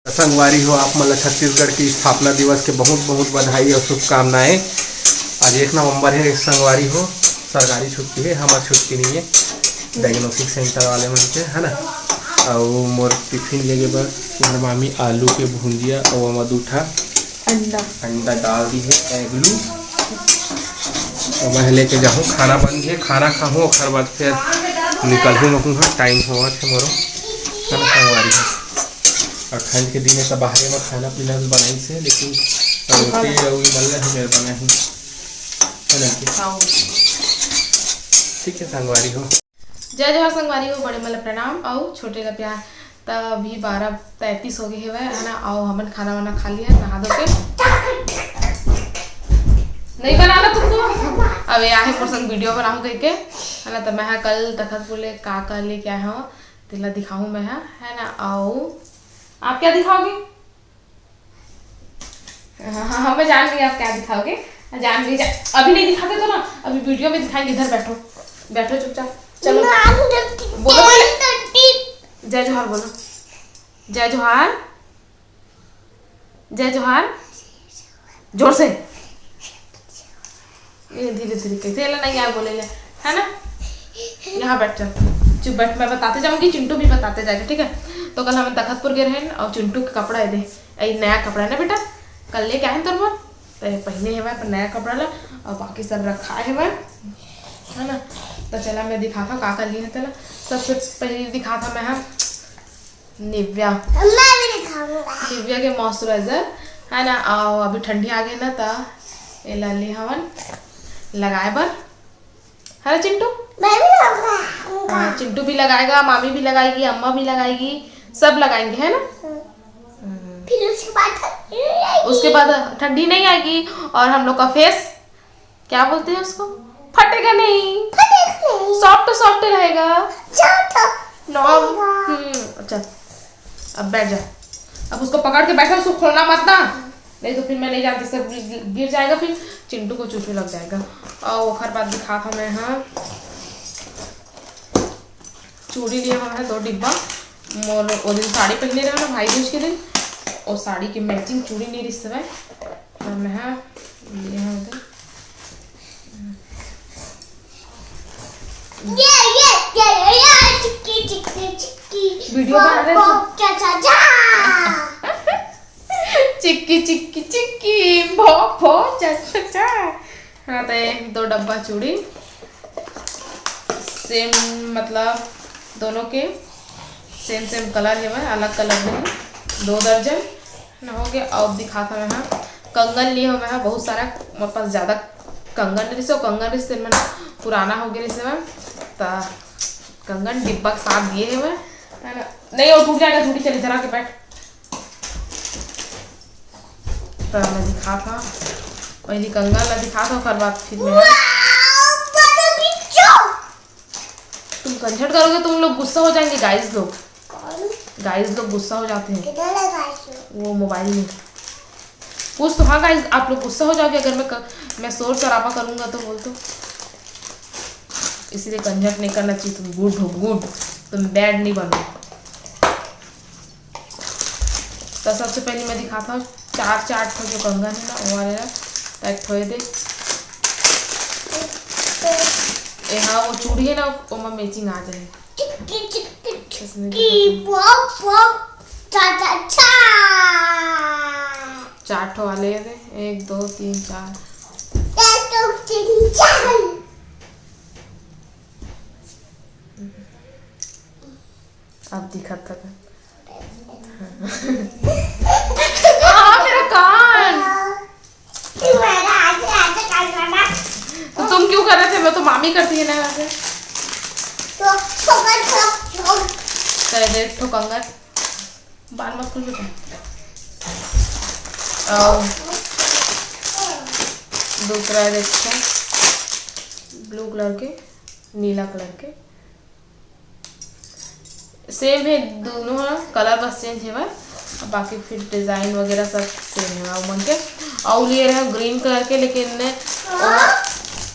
संगवारी हो आप मतलब छत्तीसगढ़ की स्थापना दिवस के बहुत बहुत बधाई और शुभकामनाएं। आज 1 नवंबर है, संगवारी हो सरकारी छुट्टी है, हमारी छुट्टी नहीं है, डायग्नोस्टिक सेंटर वाले मन के है ना। और मोर टिफिन लेके बस मामी आलू के भुंजिया और मधुठा अंडा डाल दी है एगलू। और मैं लेके जाऊँ खाना बन है, खाना खाऊँ और बाद फिर निकलूँ वहाँ टाइम हुआ थे मोरो है ना। संगवारी है और ठंड के दिन में तो बाहर में खाना पीना भी बनाई से, लेकिन रोटी रही मल्ल मेरे बना ही है ना। ठीक है संगवारी हो, जय जोहार संगवारी हो, बड़े मतलब प्रणाम और छोटे का प्यार। तभी 12:33 हो गए है ना। आओ हमन खाना वाना खा लिया, नहा धो के नहीं बनाना तुमको। अब ये आहे संग वीडियो बनाऊँ कह के है ना। तो मैं कल तखतपुर ले का लेके आया हूँ, तिला दिखाऊँ मैं है ना। आओ आप क्या दिखाओगे? हाँ मैं जान गई आप क्या दिखाओगे, जान गई। अभी नहीं दिखाते तो ना, अभी वीडियो में दिखाएंगे। इधर बैठो बैठो चुपचाप, चलो बोलो जय जोहार, बोलो जय जोहार, जय जोहार जोर से। ये धीरे धीरे कैसे नहीं यार बोले ले है ना। यहाँ बैठ जाओ, चुप बैठ, मैं बताते जाऊंगी, चिंटू भी बताते जाएगा ठीक है। तो कल हम तखतपुर गए रहे और चिंटू के कपड़ा दे नया कपड़ा है ना बेटा, कल लेके आए तोर पर तो पहने है पर नया कपड़ा ला और बाकी सब रखा है ना। तो चला मैं दिखाता हूँ का लिए चला। सबसे पहले दिखा था मैं निव्या के मॉइस्चराइजर है ना। और अभी ठंडी आ गई ना तो ये ला ली हवन लगाए बर है ना। चिंटू हाँ चिंटू भी लगाएगा, मामी भी लगाएगी, अम्मा भी लगाएगी, सब लगाएंगे है ना। फिर उसके बाद ठंडी नहीं आएगी और हम लोग का फेस क्या बोलते हैं उसको, फटेगा नहीं, सॉफ्ट रहेगा। अच्छा अब बैठ जा, अब उसको पकड़ के बैठो, उसको खोलना मत ना, नहीं तो फिर मैं नहीं जानती सब गिर जाएगा, फिर चिंटू को चूचू लग जाएगा। और वो खर बात दिखा था मैं चूड़ी लिए है 2 डिब्बा। मोर वो दिन साड़ी पहने रहे ना भाई दूज के दिन, और साड़ी की मैचिंग चूड़ी नहीं रिश्ते में और मैं लिए उधर वीडियो बना रहे चिक्की चिक्की चिक्की भो भो चा हाँ। तो 2 डब्बा चूड़ी सेम, मतलब दोनों के सेम कलर है, मैं अलग कलर में 2 दर्जन ना हो गया। और दिखा था मैं कंगन लिए हो मैं बहुत सारा, मेरे पास ज़्यादा कंगन रिश्ते, कंगन रिश्ते में पुराना हो गया रिश्ते में, तो कंगन डिब्बा के साथ दिए है मैं है ना। नहीं वो टूट जाएगा, टूटी चली जरा के बैठ। तो मैं दिखा था पहले कंगन ला दिखा था, फिर बाद फिर मैं तुम कंझट करोगे तुम लोग गुस्सा हो जाएंगे। गाइस लोग गुस्सा हो जाते हैं वो मोबाइल में पूछ तो। हाँ गाइस आप लोग गुस्सा हो जाओगे अगर मैं शोर शराबा करूंगा तो बोल तो, इसलिए कंझट नहीं करना चाहिए। तुम गुड हो, गुड, तुम बैड नहीं बनो। तो सबसे पहले मैं दिखाता हूँ 4 ठो जो कंगन है ना वो वाले पैक हो दे। हाँ वो चूड़ी है ना वो में मैचिंग आ जाए। 4 ठो वाले 1 2 3 4 अब दिखत था मेरा कान। तो तुम क्यों कर रहे थे? मैं तो मामी करती है ना वैसे। तो कंगन बाल मत खोल बेटा। और दूसरा देखो ब्लू कलर के, नीला कलर के, सेम है दोनों कलर बस चेंज है, बाकी फिर डिजाइन वगैरह सब सेम है मन के। और लिए रहे ग्रीन कलर के, लेकिन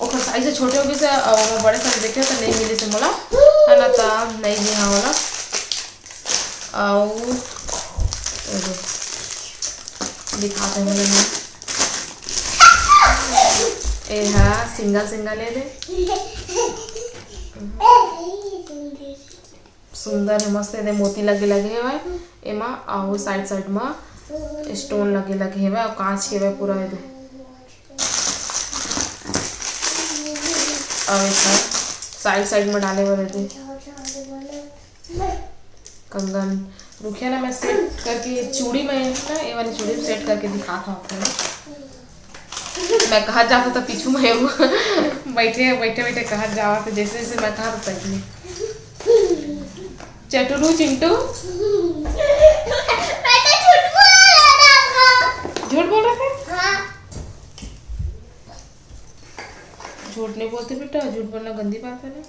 ओकर साइज से छोटे हो गए से और बड़े साइज देखे तो नहीं मिले से मोला है ना, तो नहीं लिया वाला। और दिखाते हैं मुझे ए हाँ सिंगल सिंगल ले दे सुंदर है मस्त है मोती लगे लगे है भाई एमा और साइड साइड में स्टोन लगे लगे है और कांच के है पूरा है और साइड साइड में डाले हुए रहते कंगन रुकिए ना मैं सेट करके चूड़ी में ना ये वाली चूड़ी सेट करके दिखाता हूँ आपको मैं कहा जाता तो पीछू में बैठे बैठे बैठे कहा जावा तो जैसे जैसे मैं कहा तो तक चटुरू चिंटू झूठ बोल रहे थे झूठ नहीं बोलते बेटा झूठ बोलना गंदी बात है ना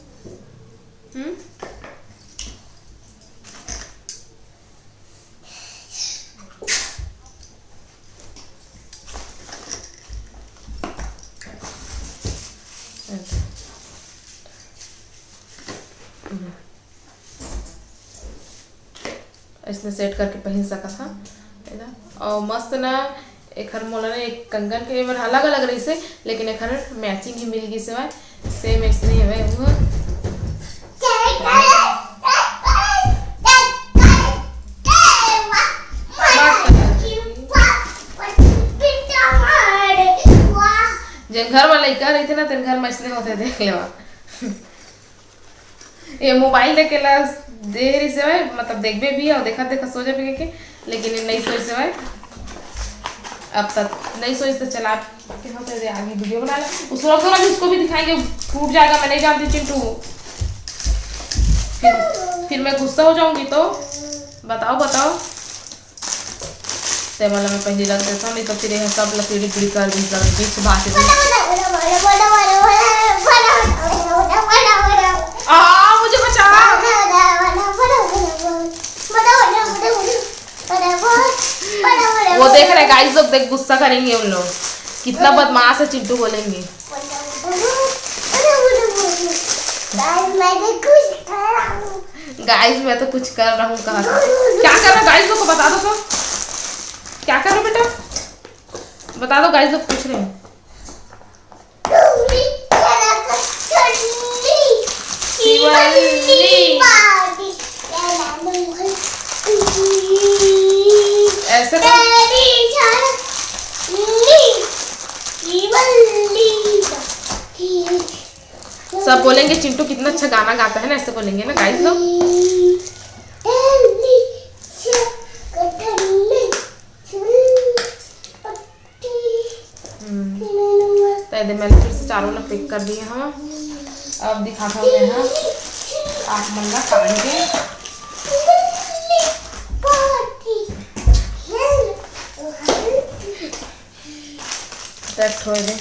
इसने सेट करके पहन सका था और मस्त ना एक हर मोला ने एक कंगन के मन अलग अलग रही से लेकिन एक हर मैचिंग ही मिल गई से सेम ऐसे नहीं है वो जन घर वाला लड़का रही थे ना तेरे घर में इसलिए होते देख ले ये मोबाइल देख के दे रही से भाई मतलब देखबे भी और देखा देखा सोचे भी के लेकिन नहीं सोच से भाई अब तक नहीं सोच तो चला के होते दे आगे वीडियो बना ले उस लोग भी उसको भी दिखाएंगे फूट जाएगा मैं नहीं जानती चिंटू फिर मैं गुस्सा हो जाऊंगी तो बताओ ते वाला मैं पहले रख देता हूँ नहीं तो फिर यह सब लकीड़ी पीड़ी कर दी बीच बात मुझे बचा वो देख रहे गाइस लोग देख गुस्सा करेंगे उन लोग कितना बदमाश है चिंटू बोलेंगे गाइस मैं तो कुछ कर रहा हूँ कहा क्या कर रहा गाइस लोग को बता दो तो क्या कर रहे हो बेटा बता दो गाइस लोग पूछ रहे हैं ऐसे सब बोलेंगे चिंटू कितना अच्छा गाना गाता है ना ऐसे बोलेंगे ना गाइस लोग मैंने फिर से चारों ने पिक कर दिए हाँ अब दिखाता हूँ मैं आप मंगा काट के सेट हो दे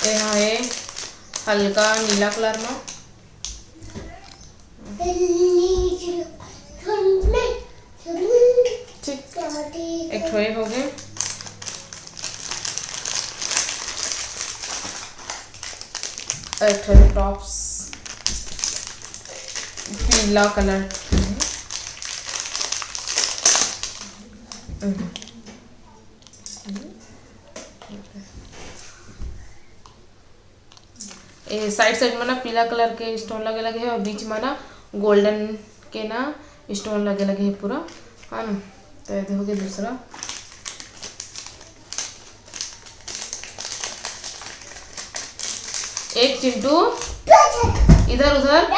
यहाँ ये हल्का नीला कलर में एक ठोए हो गए एक ठोए टॉप्स पीला कलर साइड साइड में ना पीला कलर के स्टोन लगे लगे हैं और बीच में ना गोल्डन के ना स्टोन लगे लगे हैं पूरा है ना तो ये देखोगे दूसरा एक चिंटू इधर उधर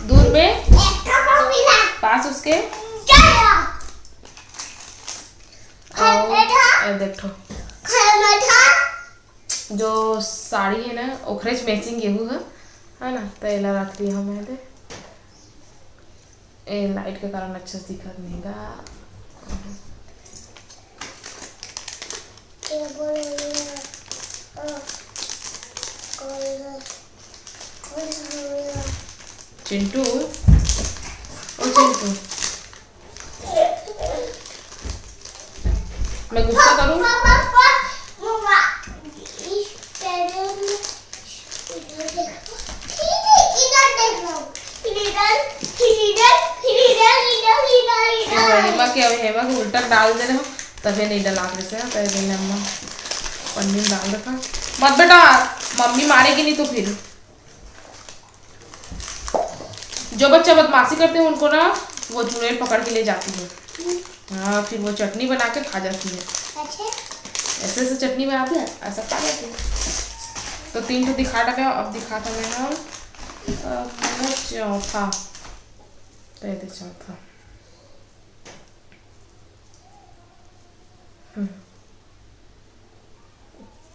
दूर में पास उसके और देखो जो साड़ी है ना ओखरेज मैचिंग गेहूँ है ना तो एला रख दिया हमें दे ए लाइट के कारण अच्छा दिखत नहीं गा चिंटू ओ चिंटू मैं गुस्सा करूँ हेमा के अब हेमा के उल्टा डाल दे रहे हो तभी नहीं डला से तभी दिन अम्मा पन्नी डाल रखा मत बेटा मम्मी मारेगी नहीं तो फिर जो बच्चा बदमाशी करते हैं उनको ना वो चुड़ैल पकड़ के ले जाती है। हाँ फिर वो चटनी बना के खा जाती है। ऐसे ऐसे चटनी बनाती है ऐसा खा जाती है। तो 3 तो दिखा रखा है अब दिखाता मैं हम चौथा पहले चौथा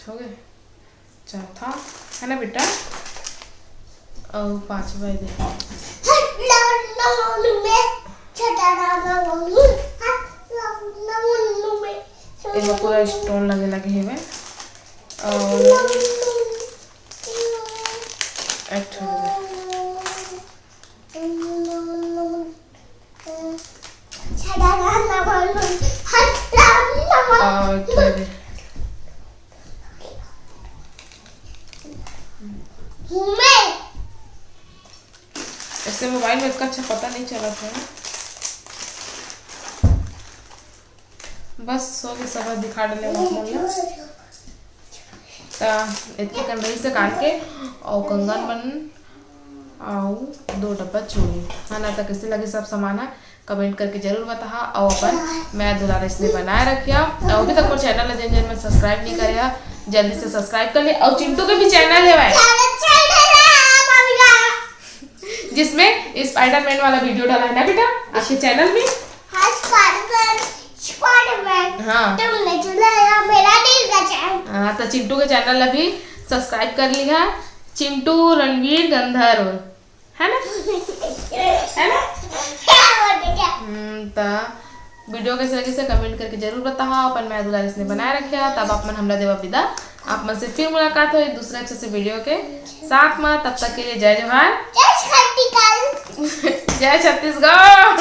हो गए चौथा है ना बेटा और 5वां दे इसमें पूरा स्टोन लगे लगे है और एक ऐसे मोबाइल में इसका अच्छा पता नहीं चला था बस सो के सब दिखा डाले इतनी कंडई से काट के और कंगन बन और 2 डब्बा चूड़ी है ना। तो कैसे लगे सब सामान है कमेंट करके जरूर बता और अपन मैं दुलार इसलिए बनाए रखिया और अभी तक मेरे चैनल है जिन में सब्सक्राइब नहीं करे जल्दी से सब्सक्राइब कर ले और चिंटू के भी चैनल है भाई जिसमें स्पाइडरमैन वाला वीडियो डाला है ना बेटा आपके चैनल में। हाँ तो चिंटू के चैनल अभी सब्सक्राइब कर लिया चिंटू रणवीर गंधर्व है ना तो वीडियो कैसे लगे से कमेंट करके जरूर बताओ अपन मैं दुलार इसने बनाए रखा तब आप मन हमरा देवा विदा आप मन से फिर मुलाकात हो दूसरे अच्छे से वीडियो के साथ में तब तक के लिए जय जोहार जय छत्तीसगढ़।